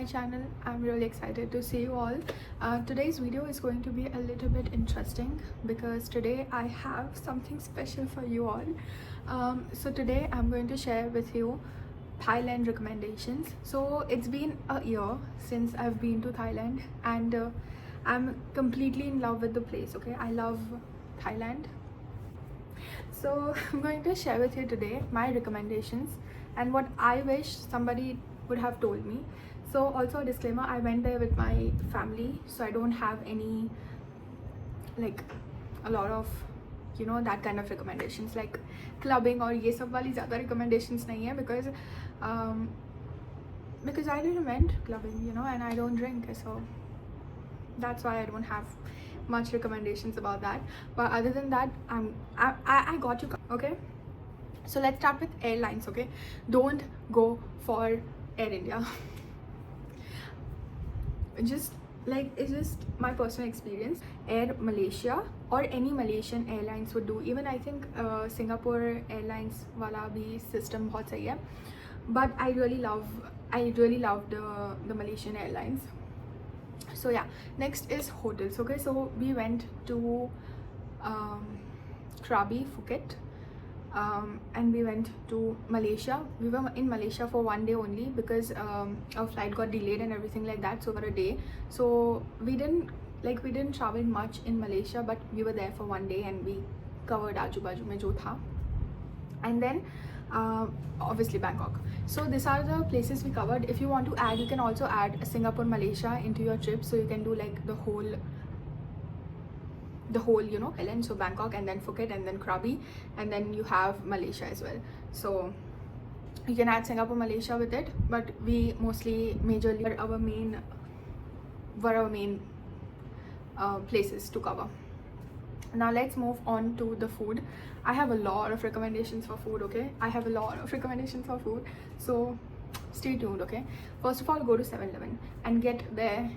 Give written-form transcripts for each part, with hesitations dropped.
my channel. I'm really excited to see you all. Today's video is going to be a little bit interesting because today I have something special for you all. So today I'm going to share with you Thailand recommendations. So it's been a year since I've been to Thailand and I'm completely in love with the place. Okay, I love Thailand. So I'm going to share with you today my recommendations and what I wish somebody would have told me. So also a disclaimer, I went there with my family, so I don't have any like a lot of that kind of recommendations like clubbing or ये सब वाली ज़्यादा recommendations नहीं है because I didn't went clubbing and I don't drink, so that's why I don't have much recommendations about that. But other than that, I got you. Okay, so let's start with airlines. Okay, don't go for Air India. It's just my personal experience. Air Malaysia or any Malaysian airlines would do. Even I think Singapore Airlines wala bhi system bahut sahi hai. But I really love the Malaysian airlines. So yeah, next is hotels. Okay, so we went to Krabi, Phuket, and we went to Malaysia. We were in Malaysia for one day only because our flight got delayed and everything like that, so for a day. So we didn't travel much in Malaysia, but we were there for one day and we covered आजू बाजू में जो था. And then obviously Bangkok. So these are the places we covered. If you want to add, you can also add Singapore, Malaysia into your trip, so you can do like the whole island. So Bangkok and then Phuket and then Krabi, and then you have Malaysia as well. So you can add Singapore, Malaysia with it, but we majorly were our main places to cover. Now let's move on to the food. I have a lot of recommendations for food. Okay, I have a lot of recommendations for food, so stay tuned. Okay, first of all, go to 7-Eleven and get there.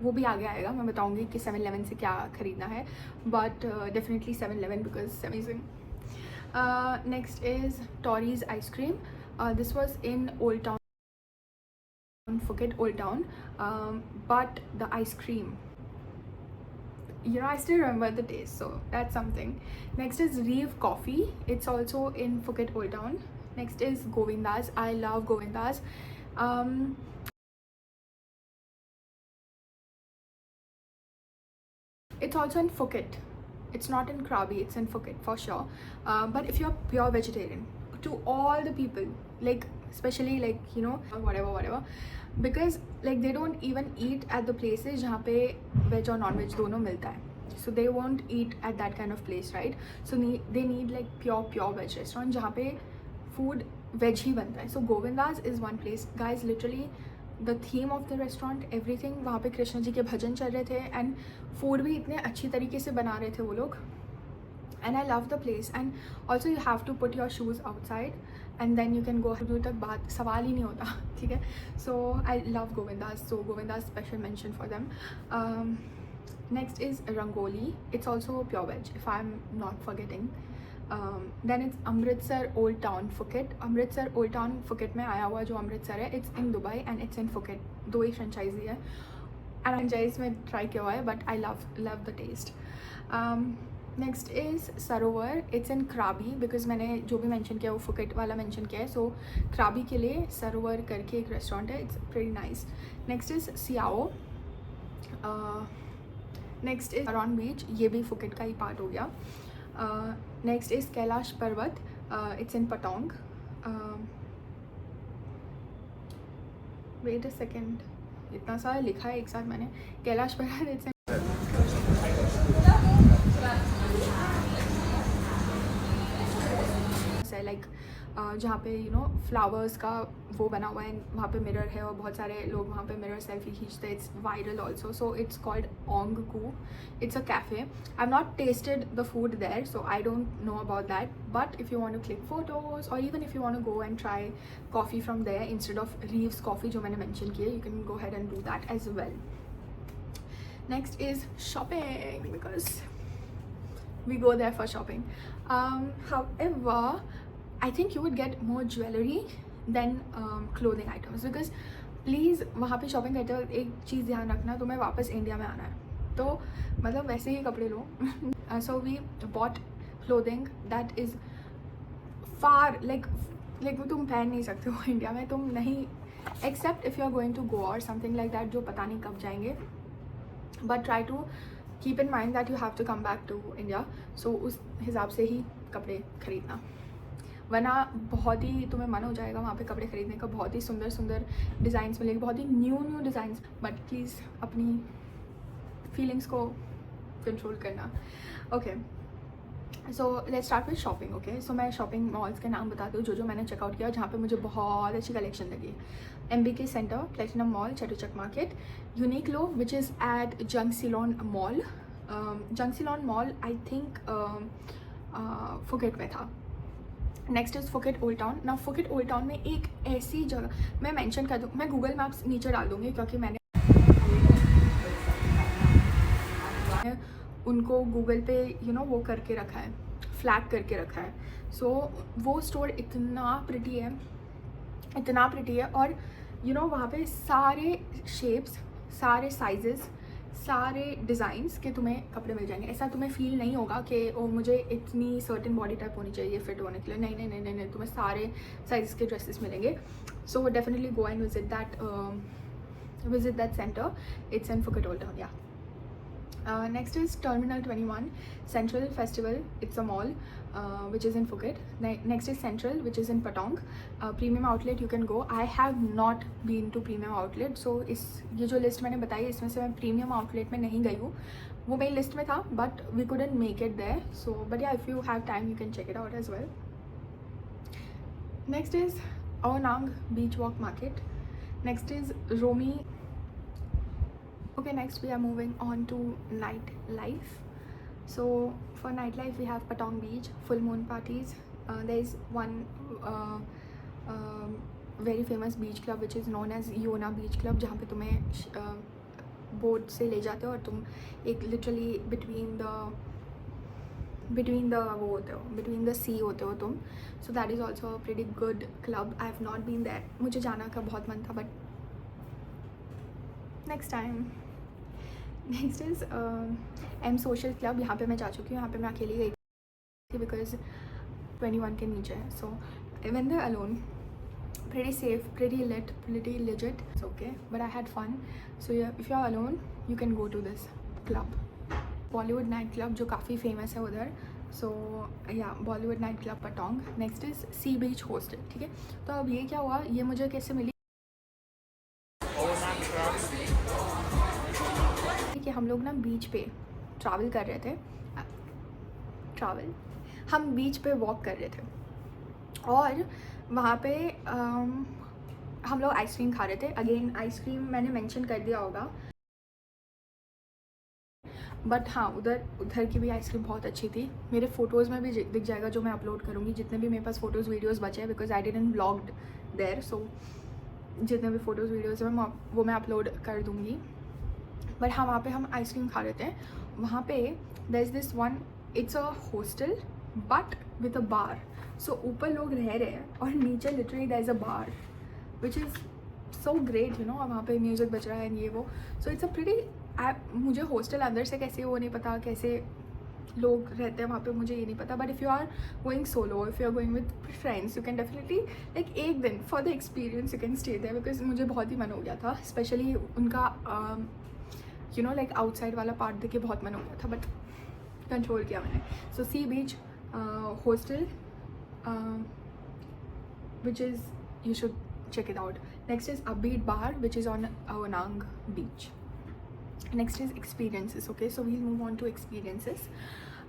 वो भी आगे आएगा, मैं बताऊंगी कि 7-Eleven से क्या खरीदना है, but definitely 7-Eleven because it's amazing. Next is Tori's ice cream. This was in Old Town, Phuket Old Town, but the ice cream, I still remember the taste, so that's something. Next is Reeve Coffee. It's also in Phuket Old Town. Next is Govinda's. I love Govinda's. It's also in Phuket. It's not in Krabi, it's in Phuket for sure. But if you're pure vegetarian, to all the people, like especially like whatever, because like they don't even eat at the places जहाँ पे veg और non-veg दोनों मिलता है, so they won't eat at that kind of place, right? So they need like pure veg restaurant जहाँ पे food veg ही बनता है. So Govinda's is one place, guys. Literally the theme of the restaurant, everything, वहाँ पे कृष्ण जी के भजन चल रहे थे and food भी इतने अच्छी तरीके से बना रहे थे वो लोग. And I love the place. And also you have to put your shoes outside and then you can go दूर तक बात सवाल ही नहीं होता, ठीक है? So I love Govinda's. So Govinda's special mention for them. Next is Rangoli. It's also pure veg if I'm not forgetting. Then it's Amritsar Old Town Phuket. Amritsar Old Town Phuket में आया हुआ जो अमृतसर है, it's in Dubai and it's in Phuket. दो ही franchisee है and franchise में try किया हुआ है, but I love the taste. Next is Sarovar. It's in Krabi because मैंने जो भी mention किया वो Phuket वाला mention किया है, so Krabi के लिए Sarovar करके एक restaurant है, it's pretty nice. Next is Siao. Next is Aron Beach. ये भी Phuket का ही part हो गया. Next is Kailash Parvat. It's in Patong. Wait a second. इतना सारा लिखा है एक साथ मैंने. कैलाश पर्वत. It's in like जहाँ पे फ्लावर्स का वो बना हुआ है, वहाँ पे मिरर है और बहुत सारे लोग वहाँ पे मिरर सेल्फी खींचते हैं. It's viral also. So it's called Ong Ku. It's a cafe. I have not tasted the food there, so I don't know about that, but if you want to click photos और even if you want to go and try coffee from there instead of Reeves coffee जो मैंने mention किया, you can go head and do that as well. Next is shopping because we go there for shopping. However, I think you would get more jewelry than clothing items because please वहाँ पे shopping करते वक्त एक चीज़ ध्यान रखना, तुम्हें वापस India में आना है तो मतलब वैसे ही कपड़े लो. So we bought clothing that is far like वो तुम पहन नहीं सकते हो इंडिया में, तुम नहीं, except if you are going to Goa और समथिंग लाइक दैट, जो पता नहीं कब जाएंगे. But try to keep in mind that you have to come back to India. So उस हिसाब से ही कपड़े खरीदना, वरना बहुत ही तुम्हें मन हो जाएगा वहाँ पे कपड़े खरीदने का. बहुत ही सुंदर सुंदर डिज़ाइंस मिलेंगे, बहुत ही न्यू डिज़ाइंस. बट प्लीज़ अपनी फीलिंग्स को कंट्रोल करना. Okay, so let's start with shopping. Okay, so मैं शॉपिंग मॉल्स के नाम बताती हूँ जो मैंने चेकआउट किया, जहाँ पे मुझे बहुत अच्छी कलेक्शन लगी. MBK centre, Platinum mall, Chatuchak market, Uniqlo which is at Jungceylon mall. Jungceylon mall I think Phuket में था. Next is Phuket old town. ना फुकेट ओल्ड टाउन में एक ऐसी जगह मैं मेंशन कर दूँ, मैं गूगल मैप्स नीचे डाल दूँगी क्योंकि मैंने उनको गूगल पे वो करके रखा है, फ्लैग करके रखा है. सो वो स्टोर इतना प्रिटी है, इतना प्रिटी है. और वहाँ पे सारे शेप्स, सारे साइजेस, सारे डिज़ाइंस के तुम्हें कपड़े मिल जाएंगे. ऐसा तुम्हें फील नहीं होगा कि ओ मुझे इतनी सर्टेन बॉडी टाइप होनी चाहिए फिट होने के लिए. नहीं नहीं नहीं नहीं नहीं, तुम्हें सारे साइज़ के ड्रेसेस मिलेंगे. So definitely go and visit that centre. It's in Phuket old town. या next is Terminal 21 Central Festival. It's a mall which is in Phuket. Next is Central, which is in Patong. Premium outlet you can go. I have not been to premium outlet, so ये जो list मैंने बताई इसमें से मैं premium outlet में नहीं गई हूँ. वो मेरी list में था but we couldn't make it there. So but yeah, if you have time you can check it out as well. Next is Aonang Beach Walk Market. Next is Romi. Okay, next we are moving on to nightlife. So for nightlife we have Patong Beach, full moon parties. There is one very famous beach club which is known as Yona Beach Club, जहाँ पे तुम्हें boat से ले जाते हो और तुम एक लिटरली between the sea होते हो तुम. So that is also a pretty good club. I have not been there. मुझे जाना का बहुत मन था but next time. Next is M Social Club. यहाँ पे मैं जा चुकी हूँ, यहाँ पे मैं अकेली गई थी बिकॉज 21 के नीचे है. सो when they're alone, pretty safe, pretty lit, pretty legit. It's okay, but I had fun. So yeah, if you're alone, you can go to this club. Bollywood Night Club जो काफ़ी फेमस है उधर. सो या Bollywood Night Club Patong. Next is Sea Beach Hostel. ठीक है, तो अब ये क्या हुआ, ये मुझे कैसे मिली कि हम लोग ना बीच पे ट्रैवल कर रहे थे. हम बीच पे वॉक कर रहे थे और वहाँ पे हम लोग आइसक्रीम खा रहे थे. अगेन आइसक्रीम मैंने मेंशन कर दिया होगा, बट हाँ उधर की भी आइसक्रीम बहुत अच्छी थी. मेरे फ़ोटोज़ में भी दिख जाएगा जो मैं अपलोड करूँगी, जितने भी मेरे पास फ़ोटोज़ वीडियोज़ बचे हैं because I didn't vlogged there. So जितने भी फ़ोटोज़ वीडियोज़ हैं वो मैं अपलोड कर दूँगी. बट हाँ वहाँ पे हम आइसक्रीम खा रहे थे. वहाँ पे there is this one, it's a hostel but with a bar. So ऊपर लोग रह रहे हैं और नीचे literally there is a bar which is so great और वहाँ पे म्यूज़िक बज रहा है ये वो. So it's a pretty. मुझे हॉस्टल अंदर से कैसे वो नहीं पता, कैसे लोग रहते हैं वहाँ पे मुझे ये नहीं पता. But if you are going solo, if you are going with friends, you can definitely like एक दिन for the experience you can stay there. Because मुझे बहुत ही मन हो गया था, स्पेशली उनका लाइक आउटसाइड वाला पार्ट देख के बहुत मन हो गया था बट कंट्रोल किया मैंने. So sea beach hostel which is you should check it out. Next is Upbeat Bar, which is on Aonang Beach. Next is experiences. Okay, so we'll move on to experiences.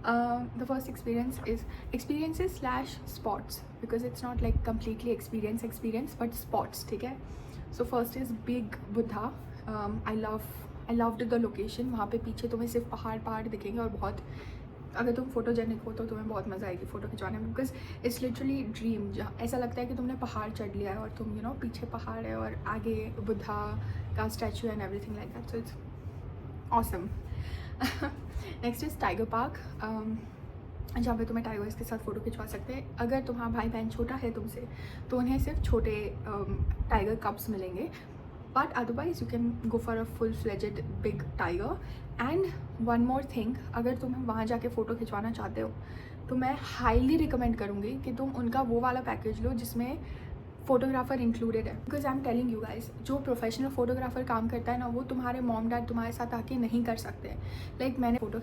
The first experience is experiences / spots, because it's not like completely experience but spots. ठीक है, so first is Big Buddha. I loved the location. वहाँ पे पीछे तुम्हें सिर्फ पहाड़ दिखेंगे और बहुत, अगर तुम फोटोजेनिक हो तो तुम्हें बहुत मज़ा आएगी फ़ोटो खिंचवाने में. Because it's literally dream. जहाँ ऐसा लगता है कि तुमने पहाड़ चढ़ लिया है और तुम पीछे पहाड़ है और आगे बुद्धा का statue and everything like that. So it's awesome. Next is tiger park, जहाँ पे तुम्हें टाइगर्स के साथ फ़ोटो खिंचवा सकते हैं. अगर तुम्हारा भाई बहन छोटा है तुमसे तो उन्हें सिर्फ छोटे टाइगर कप्स मिलेंगे. but otherwise you can go for a full-fledged big tiger. And one more thing, अगर तुम वहाँ जाके फ़ोटो खिंचवाना चाहते हो तो मैं हाईली रिकमेंड करूँगी कि तुम उनका वो वाला पैकेज लो जिसमें फोटोग्राफर इंक्लूडेड है, because I am telling you guys, जो प्रोफेशनल फोटोग्राफर काम करता है ना, वो तुम्हारे मॉम डैड तुम्हारे साथ आके नहीं कर सकते हैं. लाइक मैंने फ़ोटो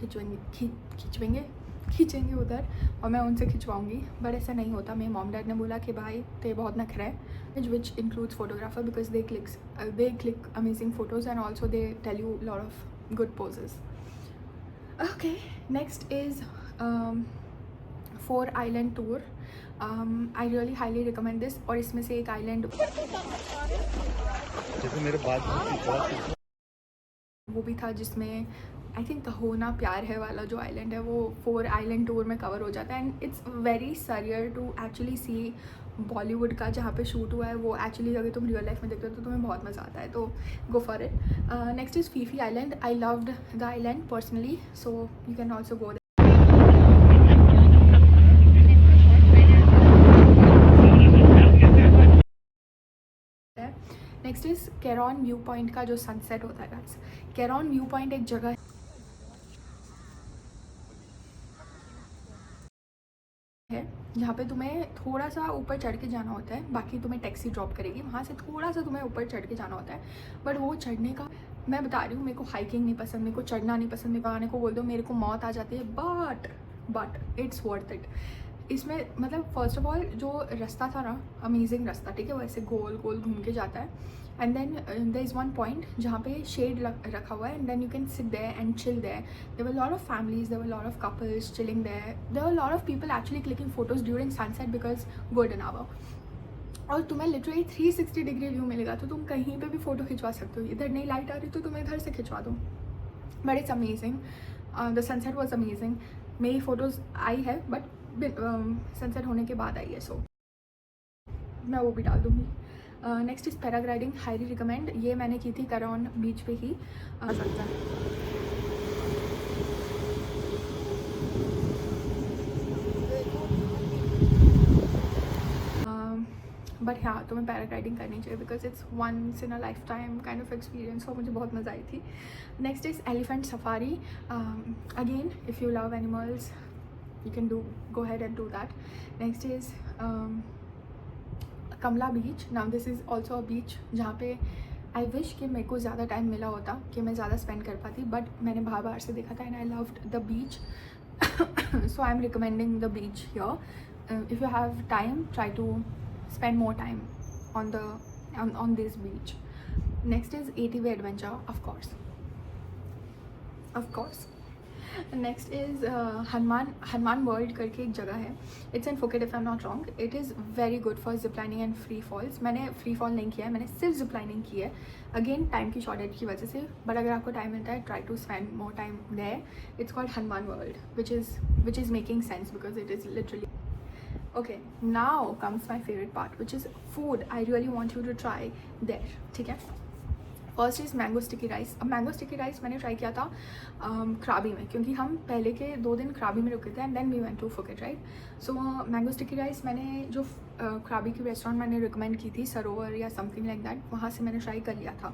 खींचेंगे उधर और मैं उनसे खिंचवाऊँगी, बट ऐसा नहीं होता. मेरे मॉम डैड ने बोला कि भाई तो बहुत नखरा है, which includes photographer, because they click amazing photos and also they tell you lot of good poses. Okay, next is 4 island tour. I really highly recommend this. और इसमें से एक आइलैंड मेरे बाद वो भी था जिसमें आई थिंक होना प्यार है वाला जो आइलैंड है वो 4 आइलैंड टूर में कवर हो जाता है. And it's very surreal to actually see Bollywood का जहाँ पे शूट हुआ है वो एक्चुअली अगर तुम रियल लाइफ में देखते हो तो तुम्हें बहुत मज़ा आता है, तो go for it. Next is Phi Phi island. I loved the island personally, so you can also go. Next is Karon view point का जो सनसेट होता है गाइस. कैरॉन व्यू पॉइंट एक जगह है जहाँ पे तुम्हें थोड़ा सा ऊपर चढ़ के जाना होता है, बाकी तुम्हें टैक्सी ड्रॉप करेगी, वहाँ से थोड़ा सा तुम्हें ऊपर चढ़ के जाना होता है. बट वो चढ़ने का मैं बता रही हूँ, मेरे को हाइकिंग नहीं पसंद, मेरे को चढ़ना नहीं पसंद, मेरे को आने को बोल दो मेरे को मौत आ जाती है, बट इट्स वर्थ इट. इसमें मतलब फर्स्ट ऑफ ऑल जो रास्ता था ना, अमेजिंग रास्ता, ठीक है, वैसे गोल गोल घूम के जाता है. And then there is one point जहाँ पे शेड रखा हुआ है, and then you can sit there and chill there. There were lot of families, there were lot of couples chilling there, there were lot of people actually clicking photos during sunset because golden hour. और तुम्हें literally 360 degree view मिलेगा, तो तुम कहीं पे भी photo खिंचवा सकते हो. इधर नहीं लाइट आ रही तो तुम इधर से खिंचवा दो. But it's amazing. The sunset was amazing. मेरी फ़ोटोज़ आई है बट सनसेट होने के बाद आई है, सो मैं वो भी डाल दूँगी. Next is paragliding. Highly recommend. ये मैंने की थी करौन बीच पे ही. बट हाँ, तुम्हें पैराग्लाइडिंग करनी चाहिए because it's once in a lifetime kind of experience. और मुझे बहुत मज़ा आई थी. Next is elephant safari. Again if you love animals you can go ahead and do that. Next is Kamla beach. Now this is also a beach जहाँ पे I wish कि मेरे को ज़्यादा टाइम मिला होता कि मैं ज़्यादा स्पेंड कर पाती, बट मैंने बाहर से देखा था and I loved the beach. So I'm recommending the beach here. If you have time, try to spend more time on this beach. Next is ATV adventure, of course. Next is Hanuman world करके एक जगह है. It's in Phuket if I am not wrong. It is very good for zip lining and free falls. मैंने free fall नहीं किया है, मैंने सिर्फ जिप लाइनिंग की है, अगेन टाइम की शॉर्टेज की वजह से. बट अगर आपको टाइम मिलता है, try to spend more time there. It's called Hanuman world which is making sense because it is literally. Okay, now comes my favorite part, which is food. I really want you to try there. ठीक है. First is mango sticky rice. अब mango sticky rice मैंने try किया था क्राबी में, क्योंकि हम पहले के 2 दिन क्राबी में रुके थे and then we went to Phuket, right. So mango sticky rice मैंने जो क्राबी की रेस्टोरेंट मैंने रिकमेंड की थी, सरोवर या समथिंग लाइक दैट, वहाँ से मैंने ट्राई कर लिया था.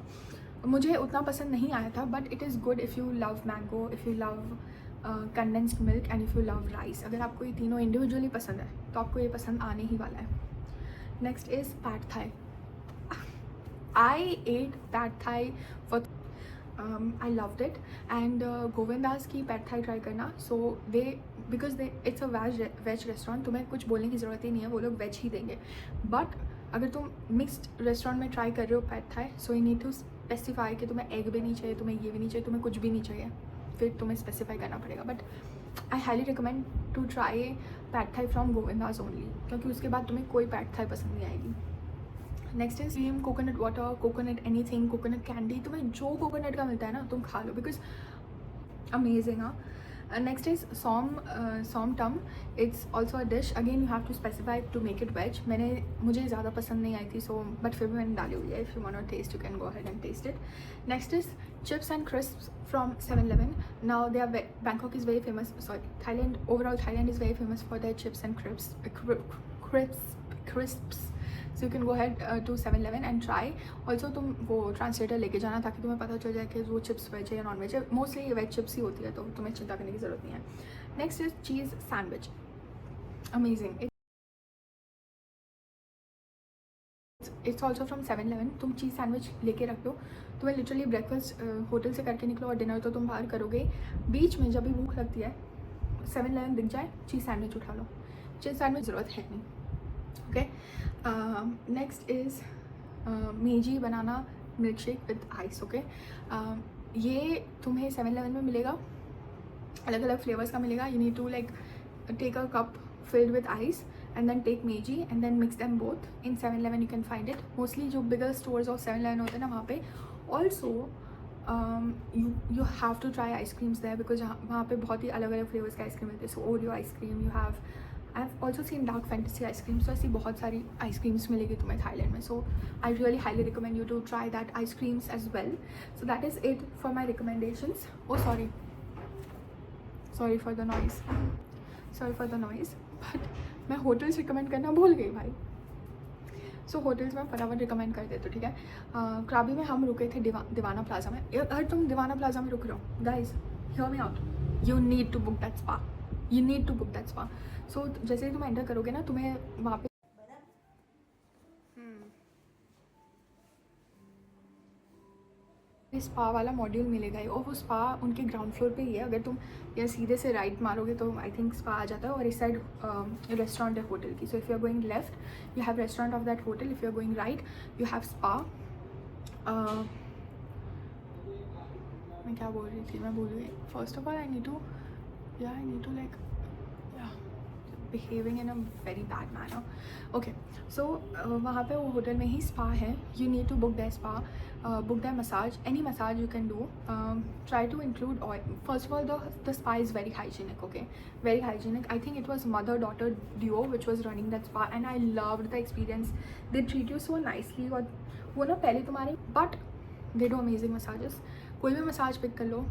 मुझे उतना पसंद नहीं आया था, but it is good if you love mango, if you love condensed milk and if you love rice. अगर आपको ये तीनों इंडिविजुअली पसंद है तो आपको ये पसंद आने ही वाला है. Next is pad thai. I ate pad thai for I loved it. And Govinda's की पैड थाई ट्राई करना. So because it's a veg restaurant, तुम्हें कुछ बोलने की ज़रूरत ही नहीं है, वो लोग वेज ही देंगे. बट अगर तुम मिक्सड रेस्टोरेंट में ट्राई कर रहे हो pad thai, so you need to specify कि तुम्हें एग भी नहीं चाहिए, तुम्हें ये भी नहीं चाहिए, तुम्हें कुछ भी नहीं चाहिए, फिर तुम्हें स्पेसिफाई करना पड़ेगा. But I highly recommend to try pad thai from Govinda's only, क्योंकि उसके बाद तुम्हें कोई पैड थाई पसंद नहीं आएगी. Next is cream, coconut water, coconut anything, coconut candy. तुम्हें जो कोकोनट का मिलता है ना तुम खा लो बिकॉज अमेजिंग. हाँ. Next is som tam. It's also a dish. Again you have to specify to make it veg. मुझे ज़्यादा पसंद नहीं आई थी, सो बट फिर भी मैंने डाली हुई है. If you want to taste you can go ahead and taste it. Next is chips and crisps from 7-Eleven. Now they are Bangkok is very famous, Thailand, overall Thailand is very famous for their chips and crisps. So you can go ahead to 7-Eleven and try. Also तुम वो translator लेके जाना ताकि तुम्हें पता चल जाए कि वो चिप्स वेज है या नॉन वेज है. मोस्टली ये वेज चिप्स ही होती है, तो तुम्हें चिंता करने की ज़रूरत नहीं है. Next is cheese sandwich. Amazing. It's also from 7-Eleven. तुम चीज़ सैंडविच लेके रख लो. तुम्हें लिटरली ब्रेकफास्ट होटल से करके निकलो और डिनर तो तुम बाहर करोगे. बीच में जब भी भूख लगती है 7-Eleven दिख जाए, चीज़ सैंडविच उठा लो. चीज़ सैंडविच ज़रूरत है नहीं. ओके. नेक्स्ट इज़ मेजी banana milk shake with ice. Okay. ये तुम्हें 7-Eleven में मिलेगा, अलग अलग फ्लेवर्स का मिलेगा. You need to like take a cup filled with ice and then take meiji and then mix them both. In 7-Eleven you can find it. Mostly जो bigger stores और 7-Eleven होते हैं ना वहाँ पे. Also you have to try ice creams there because वहाँ पे बहुत ही अलग अलग फ्लेवर्स का आइसक्रीम मिलते हैं. So Oreo ice cream you have. I've also seen dark fantasy ice cream. So ऐसी बहुत सारी आइस क्रीम्स मिलेगी तुम्हें थाईलैंड में. So I really highly recommend you to try that ice creams as well. So that is it for my recommendations. Oh sorry for the noise. But मैं hotels recommend करना भूल गई भाई. सो hotels में फटाफट रिकमेंड कर देते. ठीक है. क्राबी में हम रुके थे दीवाना प्लाजा में. अगर तुम दीवाना प्लाजा में रुक रहे हो guys, hear me out, you need to book that spa. So जैसे ही तुम एंटर करोगे ना, तुम्हें वहाँ पे स्पा वाला मॉड्यूल मिलेगा ही. और वो स्पा उनके ग्राउंड फ्लोर पे ही है. अगर तुम या सीधे से राइट मारोगे तो आई थिंक स्पा आ जाता है. और इस साइड रेस्टोरेंट है होटल की. So if you are going left you have restaurant of that hotel. If you are going right you have spa. मैं क्या बोल रही थी, मैं भूल गई. First of all I need to like behaving in a very bad manner. Okay, so वहाँ पे वो होटल में ही स्पा है. You need to book their spa, book their massage, any massage you can do. Try to include oil. First of all, the spa is very hygienic. Okay, very hygienic. I think it was mother-daughter duo which was running that spa and I loved the experience. They treat you so nicely. और वो ना पहले तुम्हारे but they do amazing massages. कोई भी massage pick कर लो.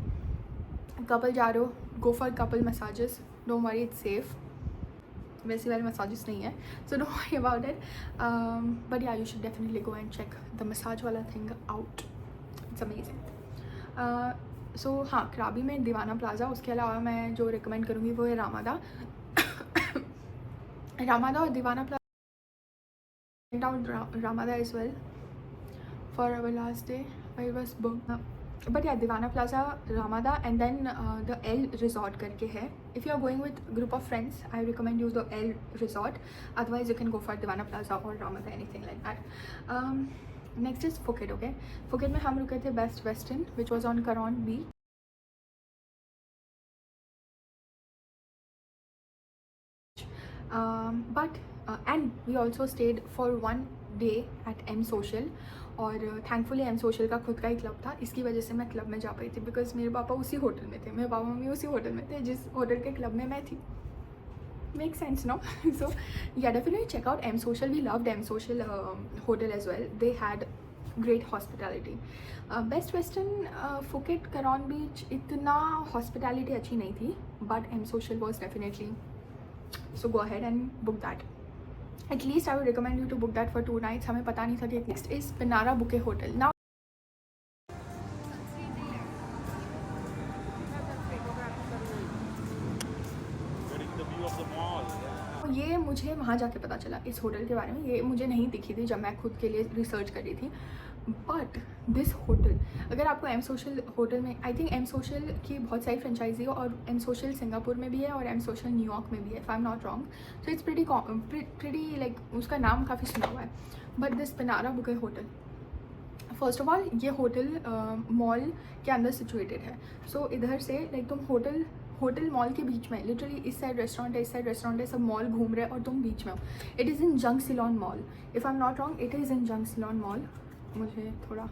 Couple जा रहे हो, go for couple massages. Don't worry, it's safe. वैसे वाले मसाजेस नहीं है, so don't worry about it. But yeah you should definitely go and check the massage वाला thing out. It's amazing. So हाँ, क्राबी में दीवाना प्लाजा. उसके अलावा मैं जो रिकमेंड करूँगी वो है रामादा. और Deevana Plaza Ramada as well for our last day. I was book. But yeah Deevana Plaza, Ramada and then the L resort करके है. If you are going with group of friends I recommend use the L resort. Otherwise you can go for Deevana Plaza और Ramada, anything like that. Next is Phuket. Okay, Phuket में हम रुके थे Best Western which was on Karon beach. But and we also stayed for 1 day at M social. और thankfully M social का खुद का ही club था, इसकी वजह से मैं क्लब में जा पाई थी. बिकॉज मेरे पापा उसी होटल में थे, मेरे पापा मम्मी उसी होटल में थे जिस होटल के क्लब में मैं थी. Make sense no. So yeah definitely check out M Social. We loved M Social hotel as well. They had great hospitality. Best Western Phuket Karon beach इतना hospitality अच्छी नहीं थी, but M Social was definitely. So go ahead and book that. At least I would recommend you to book that for 2 nights. हमें पता नहीं था कि next is Pinara Bouquet Hotel. Now ये मुझे वहाँ जाके पता चला इस होटल के बारे में. ये मुझे नहीं दिखी थी जब मैं खुद के लिए रिसर्च कर रही थी. बट दिस होटल, अगर आपको एम सोशल होटल में, आई थिंक एम सोशल की बहुत सारी फ्रेंचाइजी है और एम सोशल सिंगापुर में भी है और एम सोशल न्यूयॉर्क में भी है, if I am not wrong. So it's pretty like उसका नाम काफ़ी सुना हुआ है. But this Pinara boutique hotel, first of all ये होटल मॉल के अंदर सिचुएटेड है. सो इधर से लाइक तुम होटल मॉल के बीच में, लिटरली इस साइड रेस्टोरेंट है, इस साइड रेस्टोरेंट है, सब मॉल घूम रहे हैं और तुम बीच में हो. It is in Jungceylon mall, if I am not wrong. It is in Jungceylon mall. मुझे थोड़ा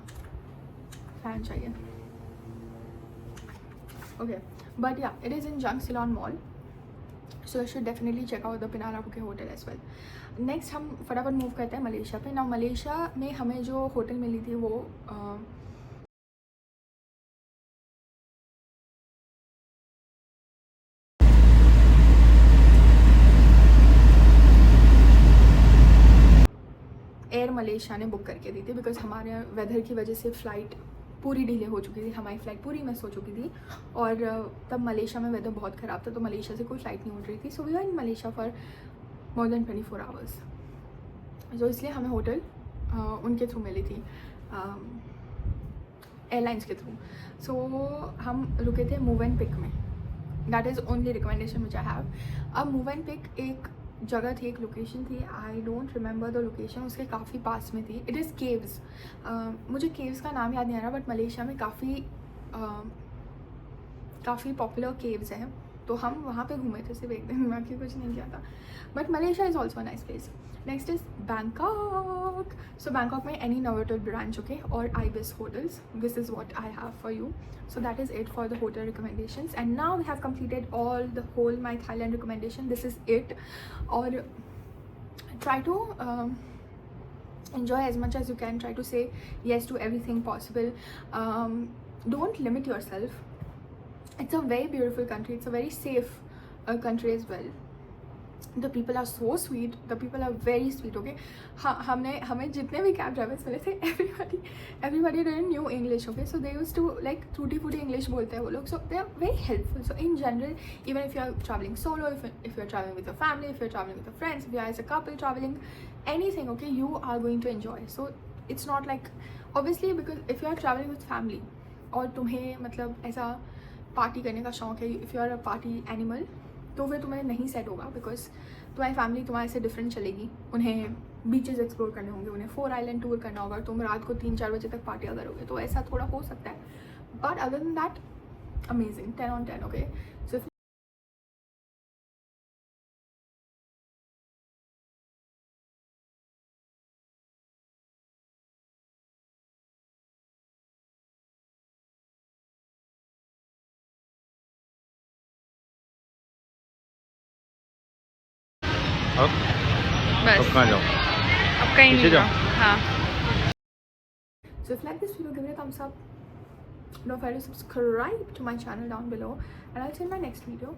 फैन चाहिए. Okay, but yeah it is in Jungceylon mall. So you should definitely check out the Pinara boutique hotel as well. Next हम फटाफट move करते हैं Malaysia पे. ना Malaysia में हमें जो होटल मिली थी वो मलेशिया ने बुक करके दी थी बिकॉज हमारे वेदर की वजह से फ़्लाइट पूरी डिले हो चुकी थी, हमारी फ़्लाइट पूरी मिस हो चुकी थी और तब मलेशिया में वेदर बहुत ख़राब था, तो मलेशिया से कोई फ़्लाइट नहीं उठ रही थी. So we are in Malaysia for more than 24 hours. जो इसलिए हमें होटल उनके थ्रू मिली थी, एयरलाइंस के थ्रू. सो हम रुके थे मूव एंड पिक में. That is only recommendation which I have. अब मूव एंड पिक एक जगह थी, एक लोकेशन थी, I don't remember the location, उसके काफ़ी पास में थी. It is caves. मुझे केव्स का नाम याद नहीं आ रहा, बट मलेशिया में काफ़ी पॉपुलर केव्स हैं, तो हम वहाँ पे घूमे थे सिर्फ एक दिन, बाकी कुछ नहीं किया था. But Malaysia is also a nice place. Next is Bangkok. So Bangkok में एनी नोवोटेल ब्रांच, ओके, और ibis hotels. This is what I have for you. So that is it for the hotel recommendations, and now we have completed all the whole my Thailand recommendation. This is it. Or try to enjoy as much as you can. Try to say yes to everything possible. Don't limit yourself. It's a very beautiful country. It's a very safe country as well. The people are so sweet. The people are very sweet. Okay, हमें जितने भी cab drivers मिले थे, everybody didn't knew English. Okay, so they used to like टूटी फूटी English बोलते हैं वो लोग. So they are very helpful. So in general, even if you are traveling solo, if you are traveling with your family, if you are traveling with your friends, if you are as a couple traveling, anything, okay, you are going to enjoy. So it's not like, obviously, because if you are traveling with family और तुम्हें मतलब ऐसा party करने का शौक है, if you are a party animal, तो फिर तुम्हें नहीं सेट होगा, बिकॉज तुम्हारी फैमिली तुम्हारे से डिफरेंट चलेगी. उन्हें बीचेस एक्सप्लोर करने होंगे, उन्हें 4 आइलैंड टूर करना होगा, तुम रात को 3-4 बजे तक पार्टियाँ करोगे, तो ऐसा थोड़ा हो सकता है. But other than that, amazing, 10 on 10. Okay, so अब बस कहाँ जाओ? अब कहीं पीछे नहीं जाओ? जाओ. हाँ. So if you like this video, give it a thumbs up. Don't forget to subscribe to my channel down below, and I'll see you in my next video.